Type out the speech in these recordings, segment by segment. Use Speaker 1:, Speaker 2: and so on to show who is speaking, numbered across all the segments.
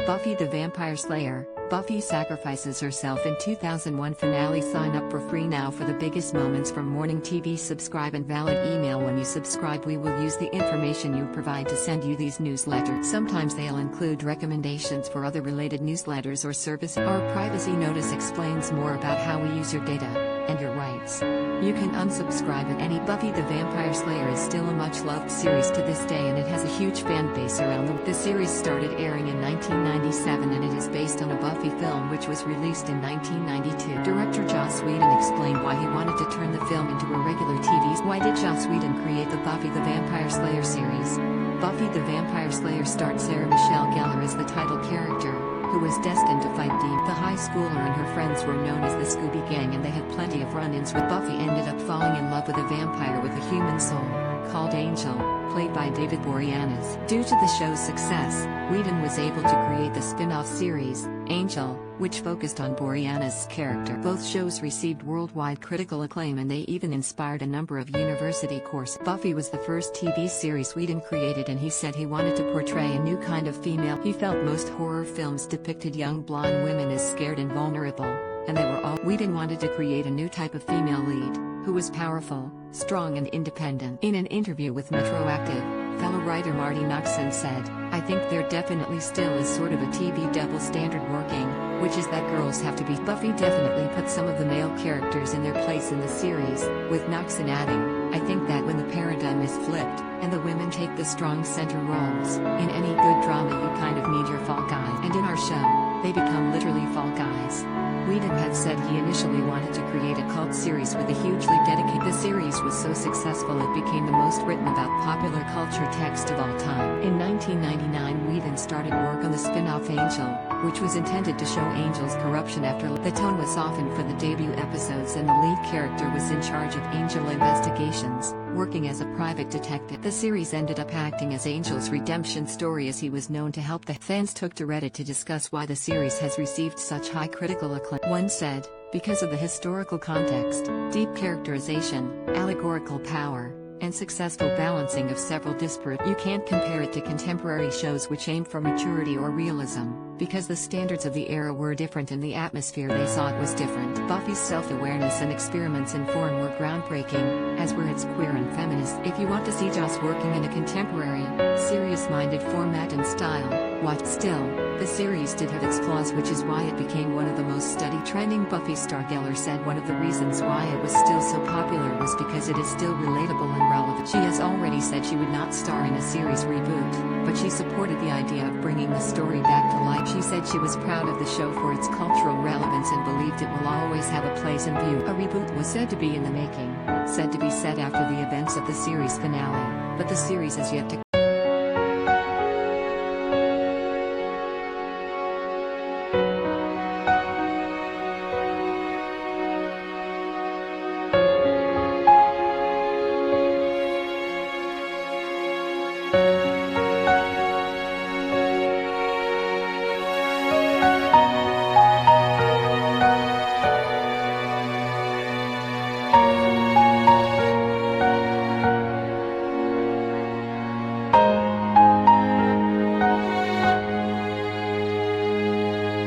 Speaker 1: Buffy the Vampire Slayer. Buffy sacrifices herself in 2001 finale. Sign up for free now for the biggest moments from morning TV. Subscribe and valid email. When you subscribe, we will use the information you provide to send you these newsletters. Sometimes they'll include recommendations for other related newsletters or services. Our privacy notice explains more about how we use your data and your rights. You can unsubscribe at any. Buffy the Vampire Slayer is still a much-loved series to this day, and it has a huge fan base around the world. The series started airing in 1997, and it is based on a Buffy film which was released in 1992. Director Joss Whedon explained why he wanted to turn the film into a regular TV. Why did Joss Whedon create the Buffy the Vampire Slayer series? Buffy the Vampire Slayer starred Sarah Michelle Gellar as the title character, who was destined to fight the high schooler, and her friends were known as the Scooby Gang, and they had plenty of run-ins with Buffy. Ended up falling in love with a vampire with a human soul, called Angel, played by David Boreanaz. Due to the show's success, Whedon was able to create the spin-off series, Angel, which focused on Boreanaz's character. Both shows received worldwide critical acclaim, and they even inspired a number of university courses. Buffy was the first TV series Whedon created, and he said he wanted to portray a new kind of female. He felt most horror films depicted young blonde women as scared and vulnerable, and they were all. Whedon wanted to create a new type of female lead, who was powerful, strong and independent. In an interview with Metroactive, fellow writer Marty Noxon said, "I think there definitely still is sort of a TV double standard working, which is that girls have to be." Buffy definitely put some of the male characters in their place in the series, with Noxon adding, "I think that when the paradigm is flipped, and the women take the strong center roles, in any good drama you kind of need your fall guy. And in our show, they become literally fall guys." Whedon had said he initially wanted to create a cult series with a hugely dedicated. The series was so successful it became the most written about popular culture text of all time. In 1999, Whedon started work on the spin-off Angel, which was intended to show Angel's corruption after. The tone was softened for the debut episodes, and the lead character was in charge of Angel investigations, working as a private detective. The series ended up acting as Angel's redemption story, as he was known to help the fans. Took to Reddit to discuss why the series has received such high critical acclaim. One said, "Because of the historical context, deep characterization, allegorical power, and successful balancing of several disparate. You can't compare it to contemporary shows which aim for maturity or realism, because the standards of the era were different and the atmosphere they sought was different." Buffy's self-awareness and experiments in form were groundbreaking, as were its queer and feminist. If you want to see Joss working in a contemporary, serious-minded format and style, watch. Still, the series did have its flaws, which is why it became one of the most studied. Trending Buffy star Gellar said one of the reasons why it was still so popular was because it is still relatable and relevant. She has already said she would not star in a series reboot, but she supported the idea of bringing the story back to life. She said she was proud of the show for its cultural relevance and believed it will always have a place in view. A reboot was said to be in the making, said to be set after the events of the series finale, but the series is yet to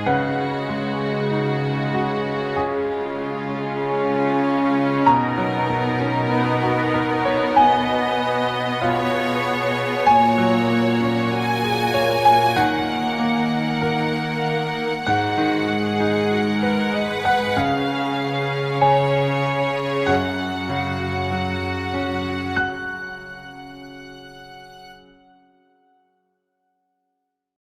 Speaker 2: Bye.